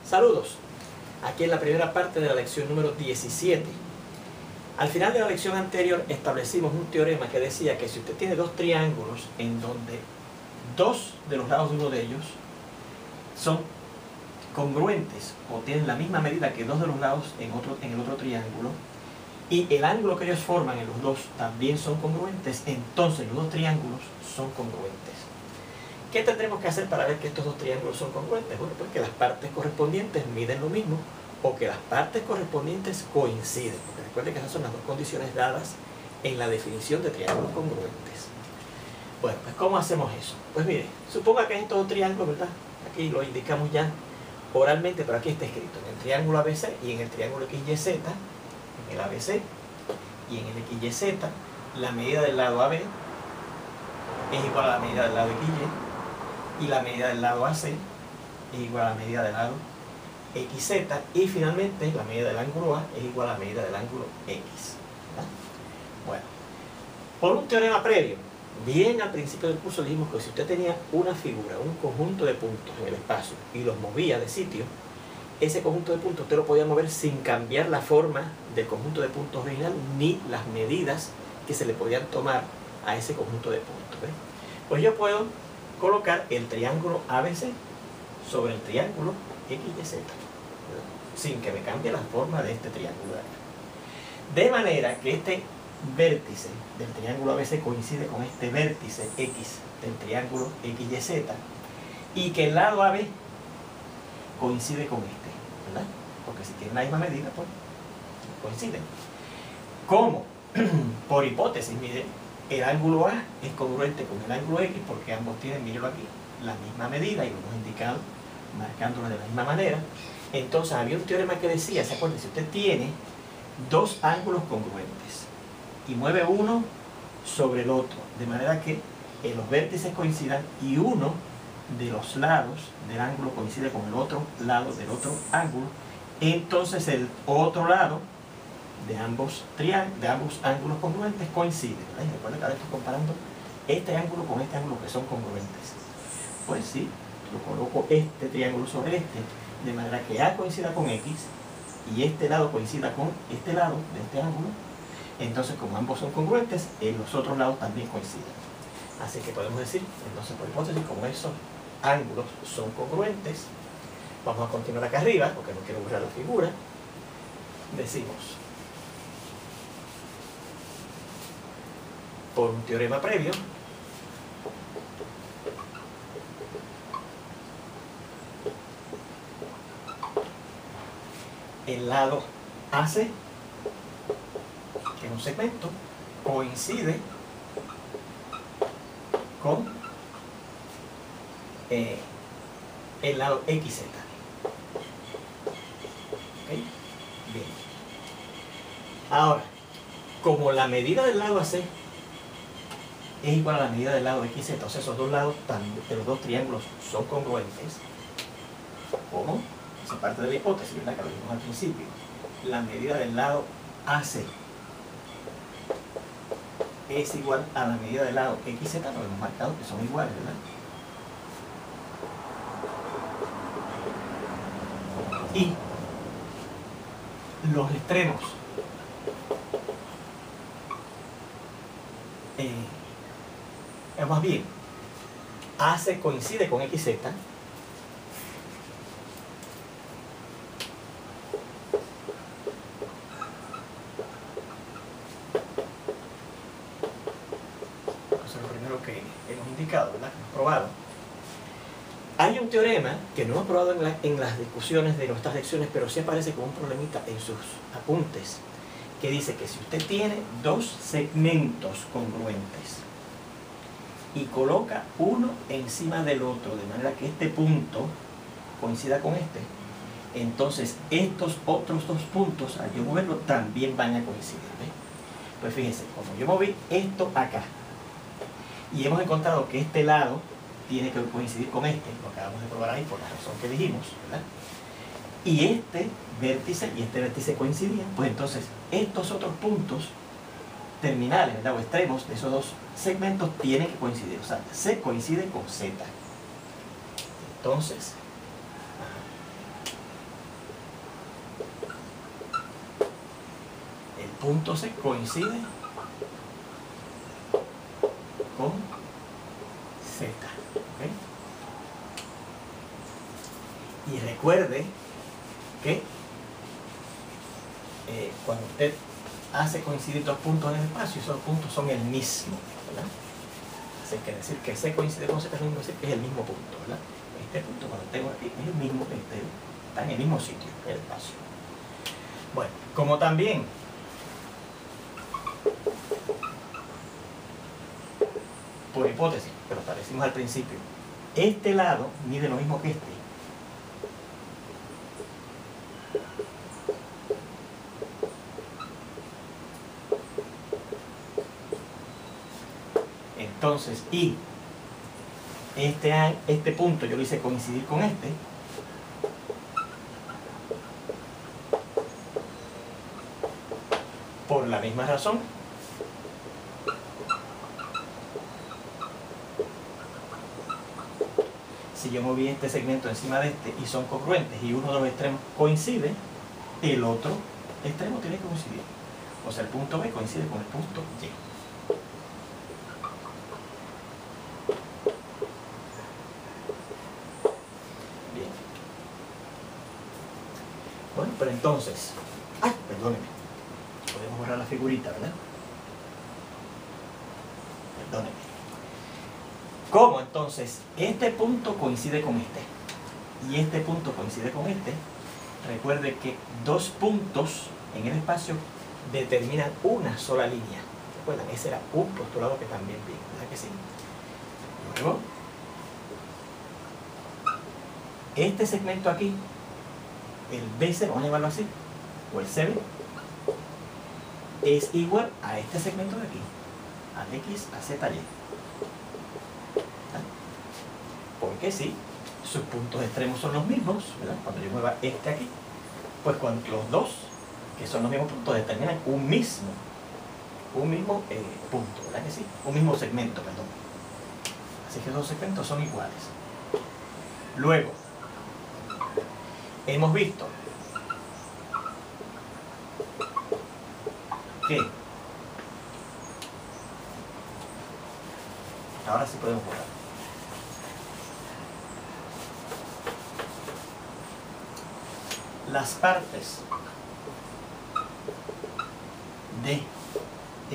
Saludos, aquí en la primera parte de la lección número 17. Al final de la lección anterior establecimos un teorema que decía que si usted tiene dos triángulos en donde dos de los lados de uno de ellos son congruentes o tienen la misma medida que dos de los lados en el otro triángulo y el ángulo que ellos forman en los dos también son congruentes, entonces los dos triángulos son congruentes. ¿Qué tendremos que hacer para ver que estos dos triángulos son congruentes? Bueno, pues que las partes correspondientes miden lo mismo o que las partes correspondientes coinciden, porque recuerden que esas son las dos condiciones dadas en la definición de triángulos congruentes. Bueno, pues ¿cómo hacemos eso? Pues mire, suponga que en estos dos triángulos, ¿verdad? Aquí lo indicamos ya oralmente, pero aquí está escrito, en el triángulo ABC y en el triángulo XYZ, en el ABC y en el XYZ, la medida del lado AB es igual a la medida del lado XY, y la medida del lado AC es igual a la medida del lado XZ, y finalmente la medida del ángulo A es igual a la medida del ángulo X. ¿Verdad? Bueno, por un teorema previo, bien al principio del curso dijimos que si usted tenía una figura, un conjunto de puntos en el espacio y los movía de sitio, ese conjunto de puntos usted lo podía mover sin cambiar la forma del conjunto de puntos original ni las medidas que se le podían tomar a ese conjunto de puntos. ¿Ves? Pues yo puedo colocar el triángulo ABC sobre el triángulo XYZ, ¿verdad? Sin que me cambie la forma de este triángulo de acá. De manera que este vértice del triángulo ABC coincide con este vértice X del triángulo XYZ y que el lado AB coincide con este, ¿verdad? Porque si tienen la misma medida, pues coinciden. ¿Cómo? Por hipótesis, miren, el ángulo A es congruente con el ángulo X porque ambos tienen, mírenlo aquí, la misma medida y lo hemos indicado marcándolo de la misma manera. Entonces había un teorema que decía, ¿se acuerdan? Si usted tiene dos ángulos congruentes y mueve uno sobre el otro, de manera que los vértices coincidan y uno de los lados del ángulo coincide con el otro lado del otro ángulo, entonces el otro lado de ambos ángulos congruentes coincide, ¿verdad? Y recuerden que ahora estoy comparando este ángulo con este ángulo que son congruentes. Pues sí, yo coloco este triángulo sobre este, de manera que A coincida con X y este lado coincida con este lado de este ángulo. Entonces, como ambos son congruentes, los otros lados también coinciden. Así que podemos decir, entonces por hipótesis, como esos ángulos son congruentes, vamos a continuar acá arriba, porque no quiero borrar la figura, decimos, por un teorema previo, el lado AC, que es un segmento, coincide con el lado XZ. ¿Okay? Bien. Ahora, como la medida del lado AC es igual a la medida del lado XZ, o sea, esos dos lados de los dos triángulos son congruentes, como esa parte de la hipótesis, ¿verdad? Que lo vimos al principio, la medida del lado AC es igual a la medida del lado XZ, lo hemos marcado que son iguales, ¿verdad? Y los extremos más bien, AC coincide con XZ ¿verdad? Que hemos probado. Hay un teorema que no hemos probado en las discusiones de nuestras lecciones, pero sí aparece como un problemita en sus apuntes, que dice que si usted tiene dos segmentos congruentes y coloca uno encima del otro, de manera que este punto coincida con este, entonces estos otros dos puntos, al yo moverlo, también van a coincidir. ¿Ves? Pues fíjense, como yo moví esto acá, y hemos encontrado que este lado tiene que coincidir con este, lo acabamos de probar ahí por la razón que dijimos, ¿verdad? Y este vértice coincidían, pues entonces estos otros puntos terminales, ¿verdad? O extremos de esos dos segmentos tienen que coincidir, o sea, C coincide con Z. Entonces, punto C coincide con Z. ¿Okay? Y recuerde que cuando usted hace coincidir dos puntos en el espacio, esos puntos son el mismo, ¿verdad? Así que decir que C coincide con Z es el mismo punto, ¿verdad? Este punto cuando tengo aquí es el mismo, está en el mismo sitio, en el espacio. Bueno, como también por hipótesis, pero establecimos al principio, este lado mide lo mismo que este. Entonces, y este punto yo lo hice coincidir con este. Por la misma razón. Si yo moví este segmento encima de este y son congruentes y uno de los extremos coincide, el otro extremo tiene que coincidir. O sea, el punto B coincide con el punto Y. Bien. Bueno, pero entonces... ¡Ay, perdóneme! Podemos borrar la figurita, ¿verdad? Perdóneme. ¿Cómo entonces este punto coincide con este? Y este punto coincide con este. Recuerde que dos puntos en el espacio determinan una sola línea. ¿Recuerdan? Ese era un postulado que también vi, ¿verdad que sí? Luego, este segmento aquí, el BC, vamos a llamarlo así, o el CB, es igual a este segmento de aquí, al X, a Z, Y. Porque si sus puntos extremos son los mismos, ¿verdad? Cuando yo mueva este aquí, pues cuando los dos, que son los mismos puntos, determinan un mismo punto, ¿verdad que sí? Un mismo segmento, perdón. Así que esos segmentos son iguales. Luego, hemos visto que ahora sí podemos borrar. Las partes de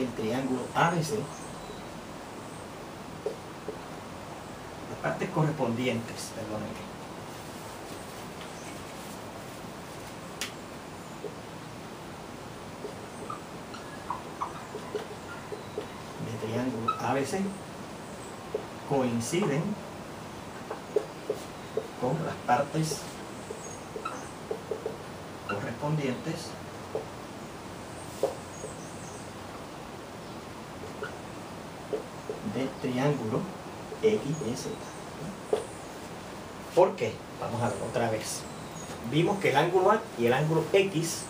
el triángulo ABC, las partes correspondientes, perdónenme, del triángulo ABC coinciden con las partes correspondientes del triángulo XYZ. ¿Por qué? Vamos a ver otra vez. Vimos que el ángulo A y el ángulo X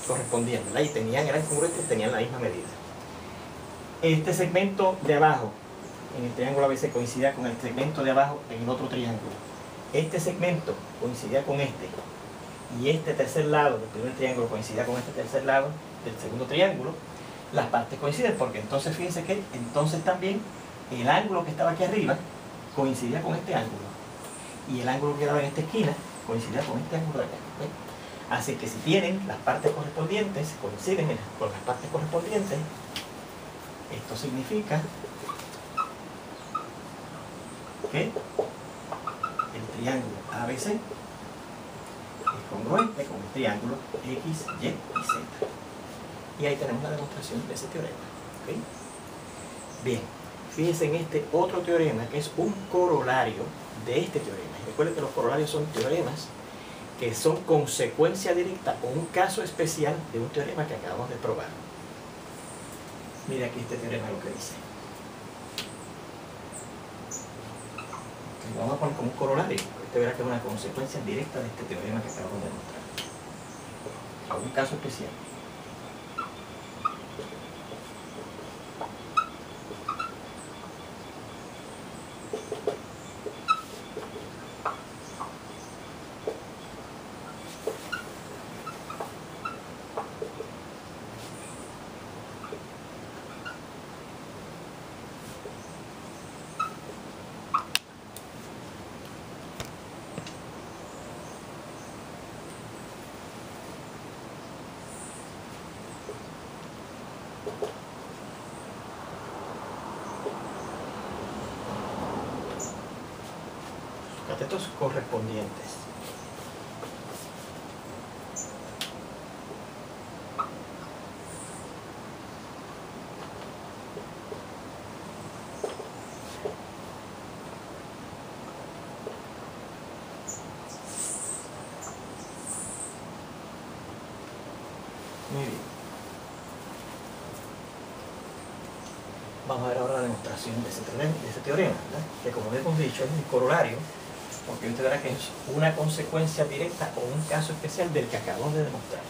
correspondían, ¿verdad? Y eran congruentes, tenían la misma medida. Este segmento de abajo en el triángulo ABC coincidía con el segmento de abajo en el otro triángulo. Este segmento coincidía con este. Y este tercer lado del primer triángulo coincidía con este tercer lado del segundo triángulo. Las partes coinciden porque entonces fíjense que entonces también el ángulo que estaba aquí arriba coincidía con este ángulo. Y el ángulo que daba en esta esquina coincidía con este ángulo de acá. ¿Ven? Así que si tienen las partes correspondientes, coinciden con las partes correspondientes, esto significa que el triángulo ABC es congruente con el triángulo X, Y y Z. Y ahí tenemos la demostración de ese teorema. ¿Okay? Bien, fíjense en este otro teorema que es un corolario de este teorema. Y recuerden que los corolarios son teoremas que son consecuencia directa o un caso especial de un teorema que acabamos de probar. Mira aquí este teorema lo que dice. Lo vamos a poner como un corolario. Usted verá que es una consecuencia directa de este teorema que acabamos de demostrar. A un caso especial. rectos correspondientes. Muy bien. Vamos a ver ahora la demostración de ese teorema, ¿verdad? Que como hemos dicho es un corolario, porque usted verá que es una consecuencia directa o un caso especial del que acabamos de demostrar.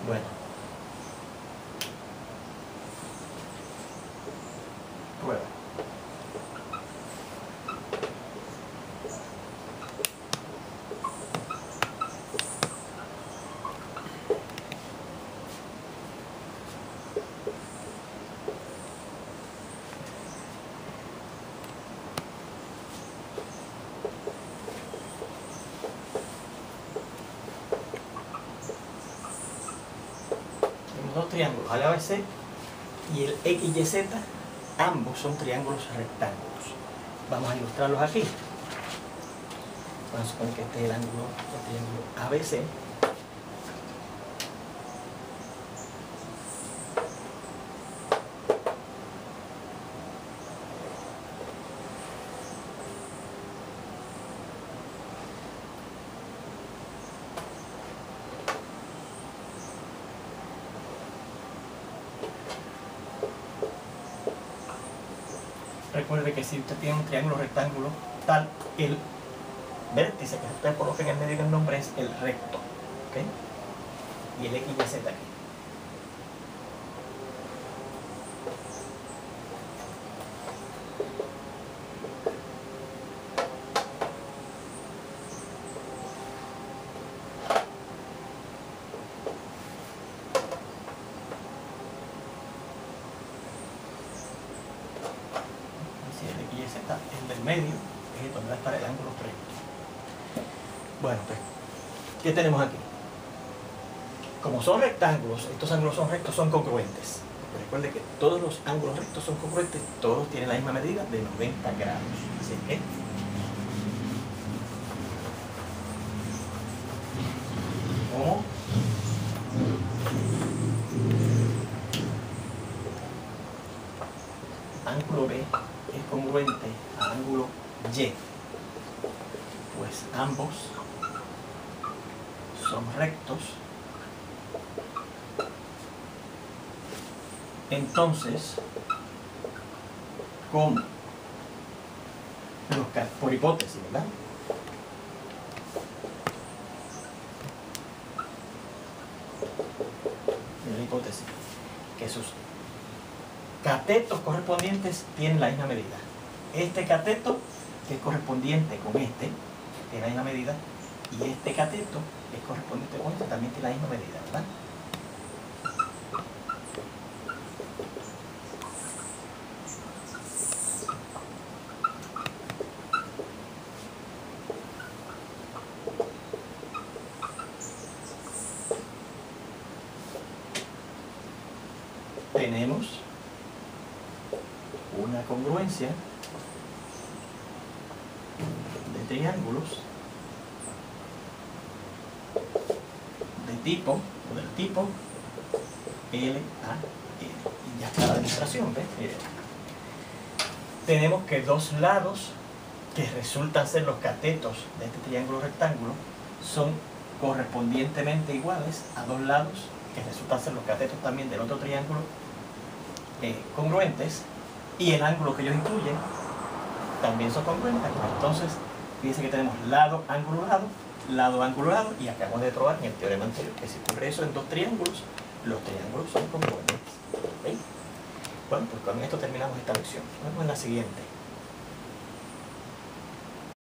Bueno. Prueba. Dos triángulos, el ABC y el XYZ, ambos son triángulos rectángulos. Vamos a ilustrarlos aquí. Vamos a suponer que este es el triángulo ABC. Recuerde que si usted tiene un triángulo rectángulo tal, el vértice que usted coloca en el medio del nombre es el recto, ¿okay? Y el X y Z aquí. El del medio es donde va a estar el ángulo recto. Bueno, pues, ¿qué tenemos aquí? Como son rectángulos, estos ángulos son rectos, son congruentes. Recuerde que todos los ángulos rectos son congruentes, todos tienen la misma medida de 90 grados. Así que como ángulo B es congruente al ángulo Y, pues ambos son rectos, entonces como por hipótesis, ¿verdad? La hipótesis que sus catetos correspondientes tienen la misma medida. Este cateto, que es correspondiente con este, tiene la misma medida, y este cateto, que es correspondiente con este, también tiene la misma medida, ¿verdad? Tenemos una congruencia de triángulos de tipo, o del tipo L, A, L. Y ya está la demostración, ¿ves? Miren. Tenemos que dos lados que resultan ser los catetos de este triángulo rectángulo son correspondientemente iguales a dos lados que resultan ser los catetos también del otro triángulo congruentes, y el ángulo que ellos incluyen también son congruentes. Entonces, fíjense que tenemos lado, ángulo, lado, y acabamos de probar en el teorema anterior que si ocurre eso en dos triángulos, los triángulos son congruentes. ¿Okay? Bueno, pues con esto terminamos esta lección. Nos vemos en la siguiente.